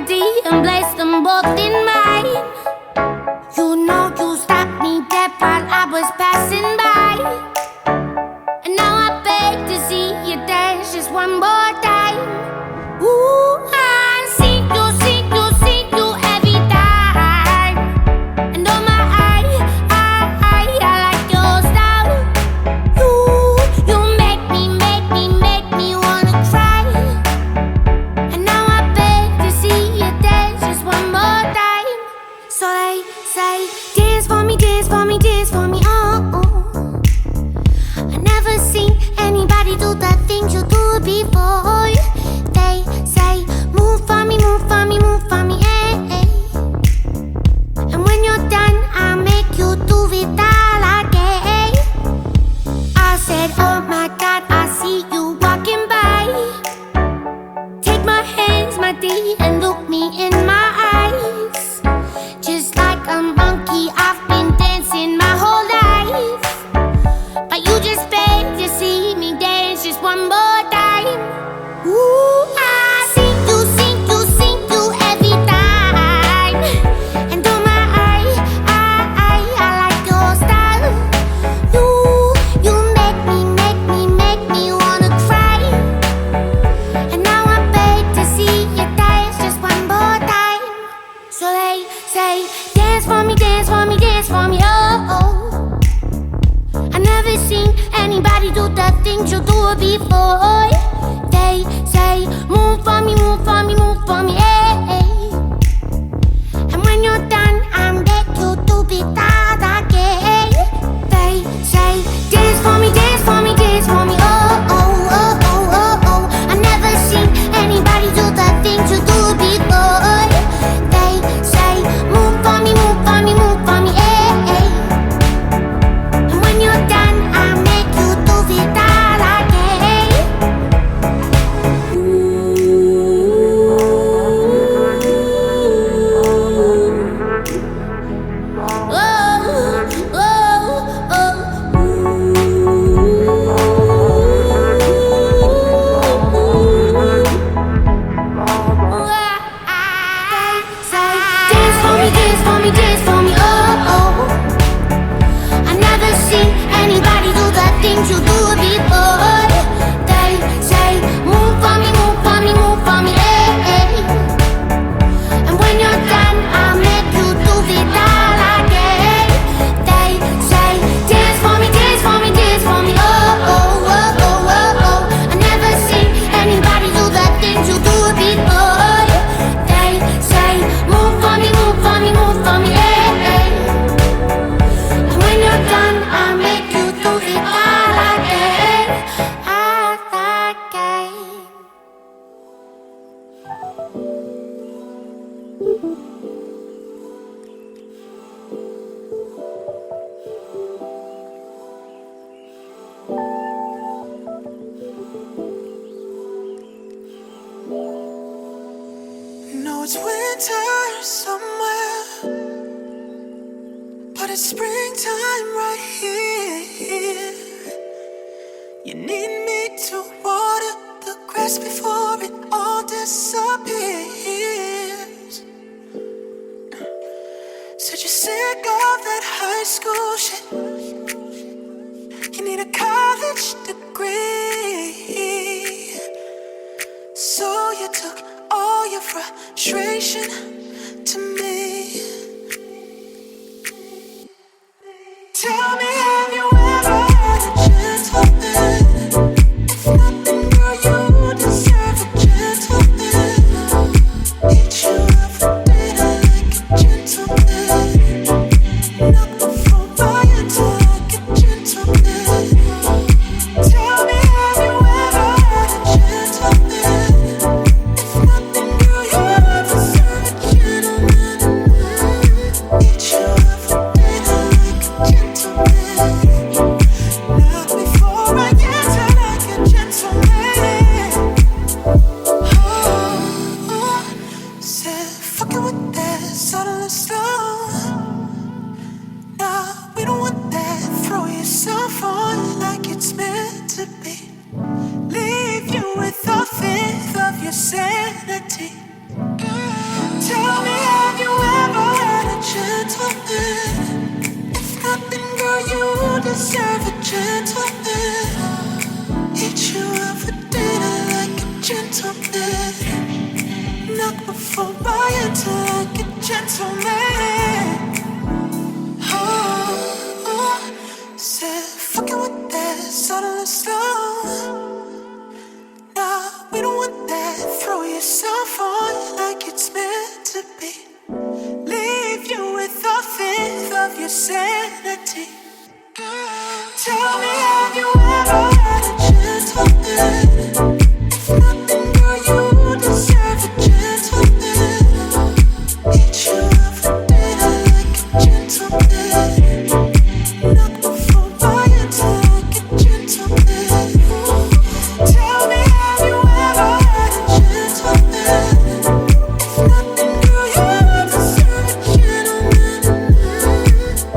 body and place them both in mine. You know you stopped me dead while I was passing by, and now I beg to see you dance just one more time. Ooh, I see you every time. And oh my, I like your style. You make me wanna cry. And now I beg to see you dance just one more time. So they say, dance for me, dance for me, dance for me, oh, oh. I never seen anybody do the things you do before. They say, move for me, move for me, move for me, eh, eh. And when you're done, I'll make you do it all again. I said, oh my God, I see you walking by. Take my hands, my dear, and look me in my eyes. Just like a monkey, I've been dancing my whole life, but you just beg to see me dance just one more time. Ooh, I see you every time. And oh my, I like your style. You make me wanna cry. And now I beg to see you dance just one more time. So they say, dance for me, dance for me, dance for me, oh, oh. I never seen anybody do the things you do before. They say, move for me, move for me, move for me, eh, eh. And when you're done, I'll make you do it all again. They say, dance for me, dance for me, dance for me, oh, oh, oh, oh, oh, oh. I never seen anybody do the things you do before. They say, move for me, move for me, move for me, eh, eh. And when you're done, I'll make you do it all again. Dance for me, oh, oh. I never seen anybody do the things you do before. They say, move for me, move for me, move for me, eh, eh. And when you're done, I'll make you do it all again. They say, dance for me, dance for me, dance for me, oh, oh, oh, oh, oh, oh. I never seen anybody do the things you do before. They say, move for me, move for me, move for me, eh, eh. And when you're done, I'll make you do it all again, all again. No, it's winter somewhere, but it's springtime right here. You need me to water the grass before it all disappears. Said you're sick of that high school shit. You need a college degree. So you took all your frustration to me. Tell me, have you ever had a gentleman? If nothing, girl, you deserve a gentleman. Hit you up for dinner like a gentleman. Knock the phone by your door like a gentleman. Tell me, have you ever had a gentleman? If nothing, girl, you deserve a gentleman. Hit you up for dinner like a gentleman. Knock before I answer like a gentleman. Oh, said fucking with that subtle and slow. Nah, we don't want that. Throw yourself on like it's meant to be. Leave you with a fifth of your sanity. deserve a gentleman. Hit you up for dinner like a gentleman. Knock before I enter like a gentleman. Oh, said fucking with that subtle and slow. Nah, we don't want that. Throw yourself on like it's meant to be. Leave you with a fifth of your sanity. Tell me, have you ever had a gentleman? If nothing, girl, you deserve a gentleman. Hit you up for dinner like a gentleman. Knock before I enter like a gentleman. Tell me, have you ever had a gentleman? If nothing, girl, you deserve a gentleman.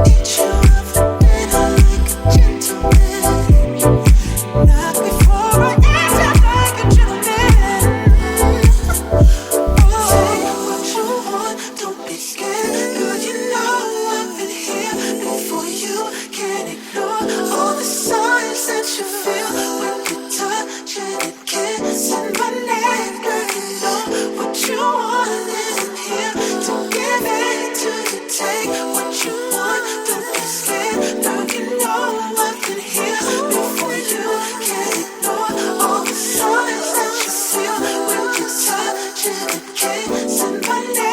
Hit you up for dinner like a gentleman. Knock before I enter like a gentleman. Say what you want, don't be scared. Girl, you know I've been here before you. Can't ignore all the signs that you feel when you're touching and kissing my neck. Girl, you know what you want and I'm here to give it to you. Take what you want, don't be scared. Girl, you know I've been here before you. Can't ignore all the signs that you feel when you're touching and kissing my neck.